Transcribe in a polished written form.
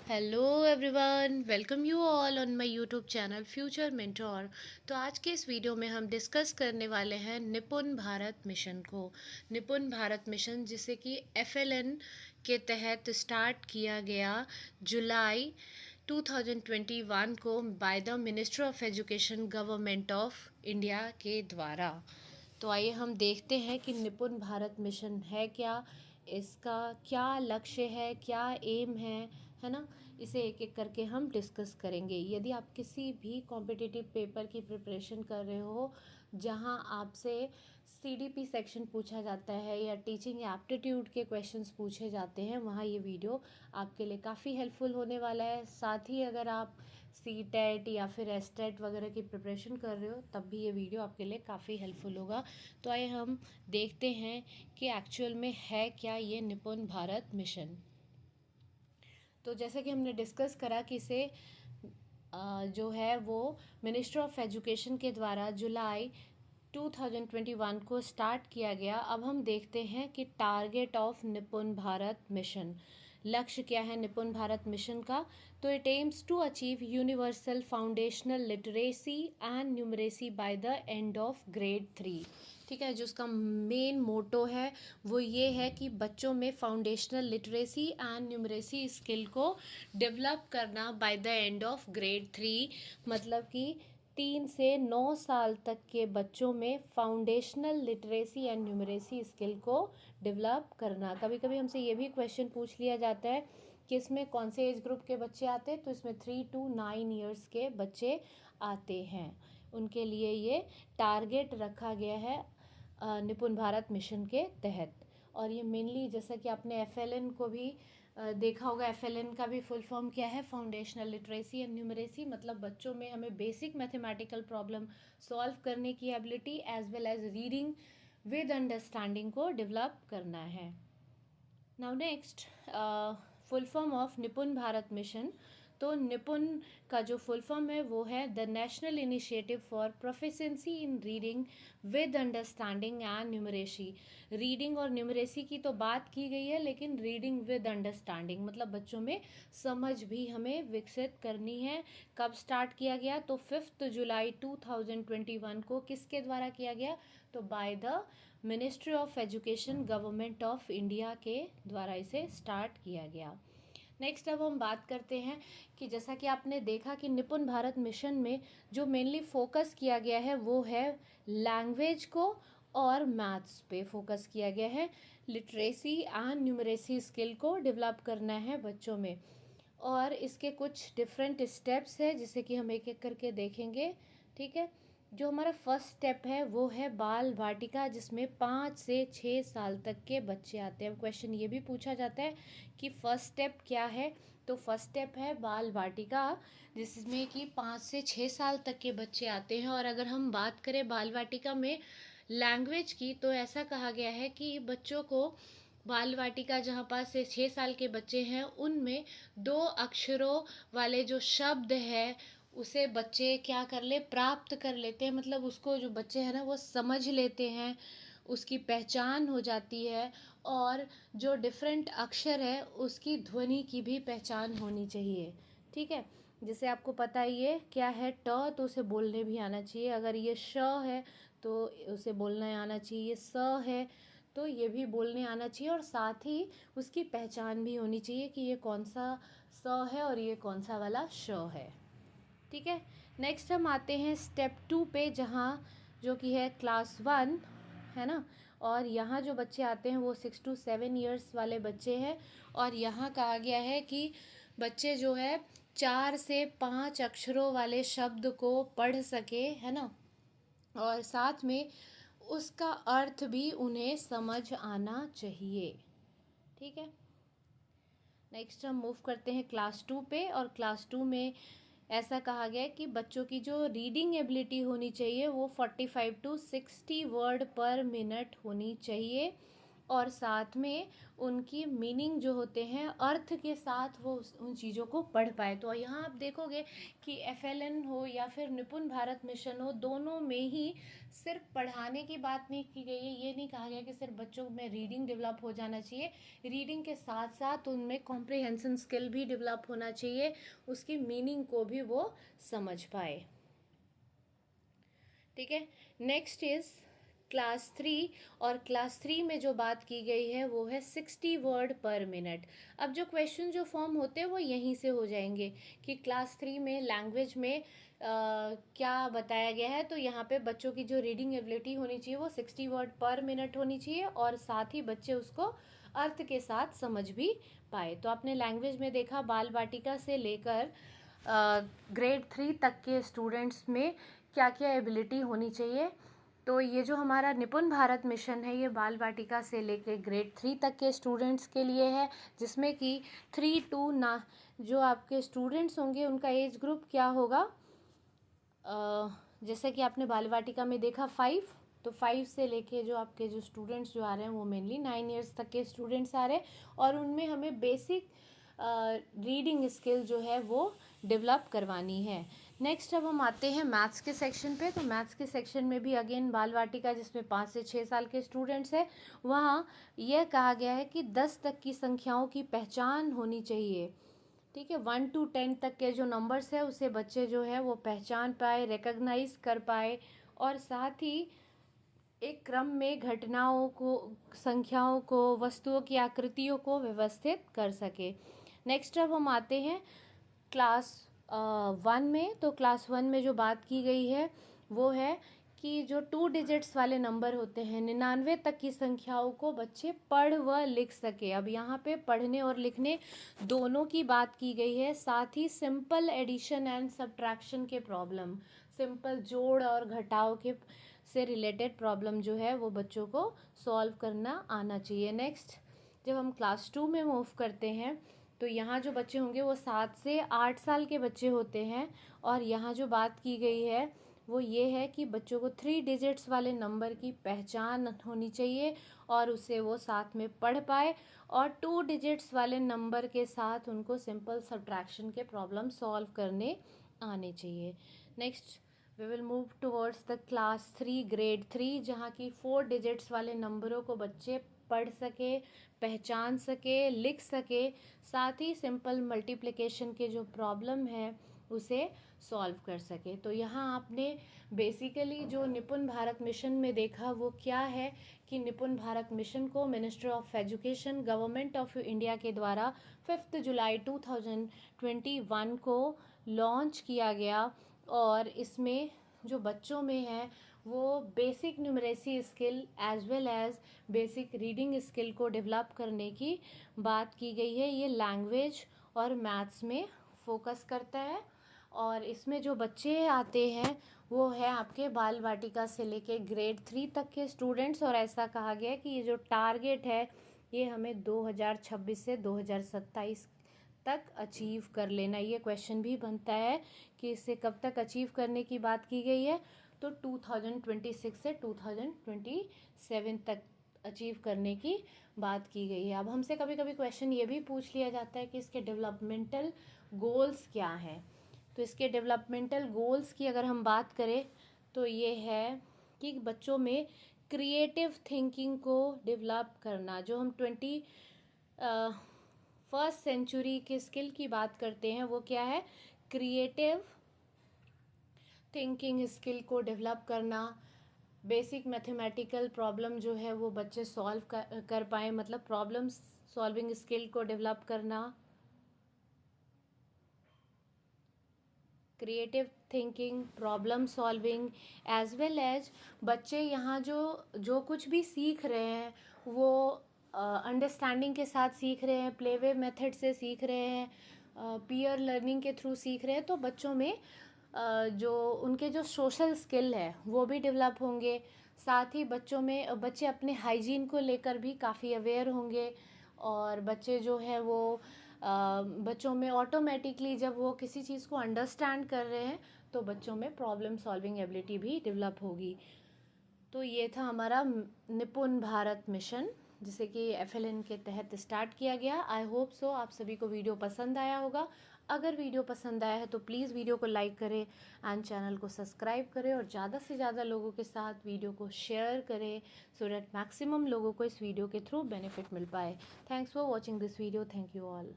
Hello everyone, welcome you all on my YouTube channel future mentor. तो आज के इस वीडियो में हम डिस्कस करने वाले हैं निपुण भारत मिशन को। निपुण भारत मिशन जिसे कि एफएलएन के तहत स्टार्ट किया गया जुलाई 2021 को by the minister of education government of India के द्वारा। तो आइए हम देखते हैं कि निपुण भारत मिशन है क्या, इसका क्या लक्ष्य है, क्या एम है ना। इसे एक एक करके हम डिस्कस करेंगे। यदि आप किसी भी कॉम्पिटिटिव पेपर की प्रिपरेशन कर रहे हो जहां आपसे सीडीपी सेक्शन पूछा जाता है या टीचिंग एप्टीट्यूड के क्वेश्चंस पूछे जाते हैं, वहाँ ये वीडियो आपके लिए काफ़ी हेल्पफुल होने वाला है। साथ ही अगर आप सी टेट या फिर एस टेट वगैरह की प्रिपरेशन कर रहे हो तब भी ये वीडियो आपके लिए काफ़ी हेल्पफुल होगा। तो आइए हम देखते हैं कि एक्चुअल में है क्या ये निपुण भारत मिशन। तो जैसे कि हमने डिस्कस करा कि इसे जो है वो मिनिस्टर ऑफ एजुकेशन के द्वारा जुलाई 2021 को स्टार्ट किया गया। अब हम देखते हैं कि target of Nipun Bharat mission, लक्ष्य क्या है निपुण भारत मिशन का। तो it aims to achieve universal foundational literacy and numeracy by the end of grade 3। ठीक है, जो उसका मेन मोटो है वो ये है कि बच्चों में foundational literacy and numeracy skill को डेवलप करना bye the end of grade 3। मतलब कि 3 से 9 साल तक के बच्चों में foundational literacy and numeracy skill को डेवलप करना। कभी कभी हमसे ये भी क्वेश्चन पूछ लिया जाता है कि इसमें कौन से एज ग्रुप के बच्चे आते हैं। तो इसमें 3 to 9 ईयर्स के बच्चे आते हैं, उनके लिए ये टारगेट रखा गया है निपुण भारत मिशन के तहत। और ये मेनली जैसा कि आपने एफएलएन को भी देखा होगा, एफएलएन का भी फुल फॉर्म क्या है, फाउंडेशनल लिटरेसी एंड न्यूमरेसी। मतलब बच्चों में हमें बेसिक मैथमेटिकल प्रॉब्लम सॉल्व करने की ability as well as reading with understanding को डेवलप करना है। Now next, full form of Nipun Bharat mission. तो निपुण का जो फुल फॉर्म है वो है the national initiative for proficiency in reading with understanding and numeracy. Reading और न्यूमरेसी की तो बात की गई है, लेकिन रीडिंग विद अंडरस्टैंडिंग मतलब बच्चों में समझ भी हमें विकसित करनी है। कब स्टार्ट किया गया? तो 5 जुलाई 2021 को किसके द्वारा किया गया? तो by the ministry of education government of India के द्वारा इसे स्टार्ट किया गया। नेक्स्ट अब हम बात करते हैं कि जैसा कि आपने देखा कि निपुण भारत मिशन में जो मेनली फोकस किया गया है वो है लैंग्वेज को और मैथ्स पे फोकस किया गया है। लिटरेसी एंड न्यूमरेसी स्किल को डेवलप करना है बच्चों में। और इसके कुछ डिफरेंट स्टेप्स है जिसे कि हम एक एक करके देखेंगे। ठीक है, जो हमारा फर्स्ट स्टेप है वो है बाल वाटिका, जिसमें 5 से 6 साल तक के बच्चे आते हैं। क्वेश्चन ये भी पूछा जाता है कि फर्स्ट स्टेप क्या है। तो फर्स्ट स्टेप है बाल वाटिका, जिसमें कि 5 से 6 साल तक के बच्चे आते हैं। और अगर हम बात करें बाल वाटिका में लैंग्वेज की, तो ऐसा कहा गया है कि बच्चों को बाल वाटिका जहाँ 5 से 6 साल के बच्चे हैं उनमें 2 अक्षरों वाले जो शब्द है उसे बच्चे क्या कर ले, प्राप्त कर लेते हैं। मतलब उसको जो बच्चे हैं ना वो समझ लेते हैं, उसकी पहचान हो जाती है। और जो डिफरेंट अक्षर है उसकी ध्वनि की भी पहचान होनी चाहिए। ठीक है, जैसे आपको पता ही है क्या है, ट तो उसे बोलने भी आना चाहिए। अगर ये श है तो उसे बोलना आना चाहिए। ये स है तो ये भी बोलने आना चाहिए। और साथ ही उसकी पहचान भी होनी चाहिए कि ये कौन सा स है और ये कौन सा वाला श है। ठीक है, नेक्स्ट हम आते हैं स्टेप 2 पे, जहाँ जो कि है क्लास 1 है ना। और यहाँ जो बच्चे आते हैं वो 6 to 7 ईयर्स वाले बच्चे हैं। और यहाँ कहा गया है कि बच्चे जो है 4 से 5 अक्षरों वाले शब्द को पढ़ सके, है ना। और साथ में उसका अर्थ भी उन्हें समझ आना चाहिए। ठीक है, नेक्स्ट हम मूव करते हैं क्लास 2 पे। और क्लास 2 में ऐसा कहा गया है कि बच्चों की जो रीडिंग एबिलिटी होनी चाहिए वो 45 to 60 वर्ड पर मिनट होनी चाहिए। और साथ में उनकी मीनिंग जो होते हैं अर्थ के साथ वो उन चीज़ों को पढ़ पाए। तो यहाँ आप देखोगे कि एफएलएन हो या फिर निपुण भारत मिशन हो, दोनों में ही सिर्फ पढ़ाने की बात नहीं की गई है। ये नहीं कहा गया कि सिर्फ बच्चों में रीडिंग डेवलप हो जाना चाहिए, रीडिंग के साथ साथ उनमें कॉम्प्रिहेंशन स्किल भी डेवलप होना चाहिए, उसकी मीनिंग को भी वो समझ पाए। ठीक है, नेक्स्ट इज क्लास 3। और क्लास 3 में जो बात की गई है वो है 60 वर्ड पर मिनट। अब जो क्वेश्चन जो फॉर्म होते हैं वो यहीं से हो जाएंगे कि क्लास 3 में लैंग्वेज में क्या बताया गया है। तो यहाँ पे बच्चों की जो रीडिंग एबिलिटी होनी चाहिए वो 60 वर्ड पर मिनट होनी चाहिए, और साथ ही बच्चे उसको अर्थ के साथ समझ भी पाए। तो आपने लैंग्वेज में देखा बाल वाटिका से लेकर ग्रेड 3 तक के स्टूडेंट्स में क्या क्या एबिलिटी होनी चाहिए। तो ये जो हमारा निपुण भारत मिशन है ये बाल वाटिका से लेके ग्रेड 3 तक के स्टूडेंट्स के लिए है, जिसमें कि 3 to ना जो आपके स्टूडेंट्स होंगे उनका एज ग्रुप क्या होगा, जैसे कि आपने बाल वाटिका में देखा 5, तो 5 से लेके जो आपके जो स्टूडेंट्स जो आ रहे हैं वो मेनली 9 ईयर्स तक के स्टूडेंट्स आ रहे हैं, और उनमें हमें बेसिक रीडिंग स्किल जो है वो डेवलप करवानी है। नेक्स्ट अब हम आते हैं मैथ्स के सेक्शन पे। तो मैथ्स के सेक्शन में भी अगेन बाल वाटिका जिसमें 5 से 6 साल के स्टूडेंट्स हैं, वहाँ यह कहा गया है कि 10 तक की संख्याओं की पहचान होनी चाहिए। ठीक है, 1 to 10 तक के जो नंबर्स है उसे बच्चे जो है वो पहचान पाए, रिकग्नाइज कर पाए, और साथ ही एक क्रम में घटनाओं को, संख्याओं को, वस्तुओं की आकृतियों को व्यवस्थित कर सके। नेक्स्ट अब हम आते हैं क्लास 1 में। तो क्लास 1 में जो बात की गई है वो है कि जो 2 डिजिट्स वाले नंबर होते हैं, 99 तक की संख्याओं को बच्चे पढ़ व लिख सके। अब यहाँ पे पढ़ने और लिखने दोनों की बात की गई है, साथ ही सिंपल एडिशन एंड सब्ट्रैक्शन के प्रॉब्लम, सिंपल जोड़ और घटाव के से रिलेटेड प्रॉब्लम जो है वो बच्चों को सॉल्व करना आना चाहिए। नेक्स्ट जब हम क्लास 2 में मूव करते हैं तो यहाँ जो बच्चे होंगे वो 7 से 8 साल के बच्चे होते हैं, और यहाँ जो बात की गई है वो ये है कि बच्चों को 3 डिजिट्स वाले नंबर की पहचान होनी चाहिए और उसे वो साथ में पढ़ पाए, और 2 डिजिट्स वाले नंबर के साथ उनको सिंपल सब्ट्रैक्शन के प्रॉब्लम सॉल्व करने आने चाहिए। Next we will move towards the class 3 grade 3, जहाँ की 4 डिजिट्स वाले नंबरों को बच्चे पढ़ सके, पहचान सके, लिख सके, साथ ही सिंपल मल्टीप्लिकेशन के जो प्रॉब्लम है उसे सॉल्व कर सके। तो यहाँ आपने बेसिकली जो निपुण भारत मिशन में देखा वो क्या है कि निपुण भारत मिशन को ministry of education government of India के द्वारा 5 जुलाई 2021 को लॉन्च किया गया, और इसमें जो बच्चों में है वो basic numeracy skill as well as basic reading skill को डेवलप करने की बात की गई है। ये लैंग्वेज और मैथ्स में फोकस करता है, और इसमें जो बच्चे आते हैं वो है आपके बाल वाटिका से लेके ग्रेड 3 तक के स्टूडेंट्स, और ऐसा कहा गया है कि ये जो टारगेट है ये हमें 2026 से 2027 तक अचीव कर लेना। ये क्वेश्चन भी बनता है कि इसे कब तक अचीव करने की बात की गई है, तो 2026 से 2027 तक अचीव करने की बात की गई है। अब हमसे कभी कभी क्वेश्चन ये भी पूछ लिया जाता है कि इसके डेवलपमेंटल गोल्स क्या हैं। तो इसके डेवलपमेंटल गोल्स की अगर हम बात करें तो ये है कि बच्चों में क्रिएटिव थिंकिंग को डेवलप करना। जो हम 21st सेंचुरी के स्किल की बात करते हैं वो क्या है, क्रिएटिव थिंकिंग स्किल को डेवलप करना, बेसिक मैथमेटिकल प्रॉब्लम जो है वो बच्चे सॉल्व कर पाए, मतलब प्रॉब्लम सॉल्विंग स्किल को डेवलप करना, creative thinking, problem solving, as well as बच्चे यहाँ जो जो कुछ भी सीख रहे हैं वो अंडरस्टैंडिंग के साथ सीख रहे हैं, प्ले वे मेथड से सीख रहे हैं, पीयर लर्निंग के थ्रू सीख रहे हैं। तो बच्चों में जो उनके जो सोशल स्किल है वो भी डेवलप होंगे। साथ ही बच्चों में बच्चे अपने हाइजीन को लेकर भी काफ़ी अवेयर होंगे, और बच्चे जो है वो बच्चों में ऑटोमेटिकली जब वो किसी चीज़ को अंडरस्टैंड कर रहे हैं तो बच्चों में प्रॉब्लम सॉल्विंग एबिलिटी भी डेवलप होगी। तो ये था हमारा निपुण भारत मिशन जिसे कि FLN के तहत स्टार्ट किया गया। आई होप सो आप सभी को वीडियो पसंद आया होगा। अगर वीडियो पसंद आया है तो प्लीज़ वीडियो को लाइक करें एंड चैनल को सब्सक्राइब करें और ज़्यादा से ज़्यादा लोगों के साथ वीडियो को शेयर करें सो डैट मैक्सिमम लोगों को इस वीडियो के थ्रू बेनिफिट मिल पाए। Thanks for watching this video. Thank you all.